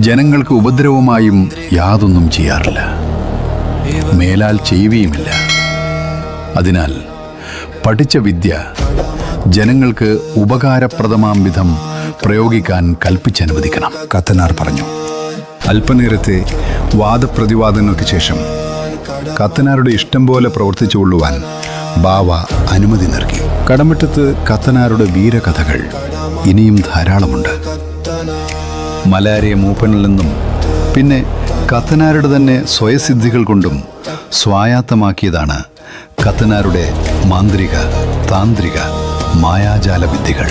ജനങ്ങൾക്ക് ഉപദ്രവമായും യാതൊന്നും ചെയ്യാറില്ല, മേലാൽ ചെയ്യുകയുമില്ല. അതിനാൽ പഠിച്ച വിദ്യ ജനങ്ങൾക്ക് ഉപകാരപ്രദമാം വിധം പ്രയോഗിക്കാൻ കൽപ്പിച്ചനുവദിക്കണം, കത്തനാർ പറഞ്ഞു. അല്പനേരത്തെ വാദപ്രതിവാദങ്ങൾക്ക് ശേഷം കത്തനാരുടെ ഇഷ്ടം പോലെ പ്രവർത്തിച്ചുകൊള്ളുവാൻ ബാവ അനുമതി നൽകി. കടമറ്റത്ത് കത്തനാരുടെ വീരകഥകൾ ഇനിയും ധാരാളമുണ്ട്. മലാരിയ മൂപ്പനിൽ നിന്നും പിന്നെ കത്തനാരുടെ തന്നെ സ്വയസിദ്ധികൾ കൊണ്ടും സ്വായത്തമാക്കിയതാണ് കത്തനാരുടെ മാന്ത്രിക, താന്ത്രിക, മായാജാല വിദ്യകൾ.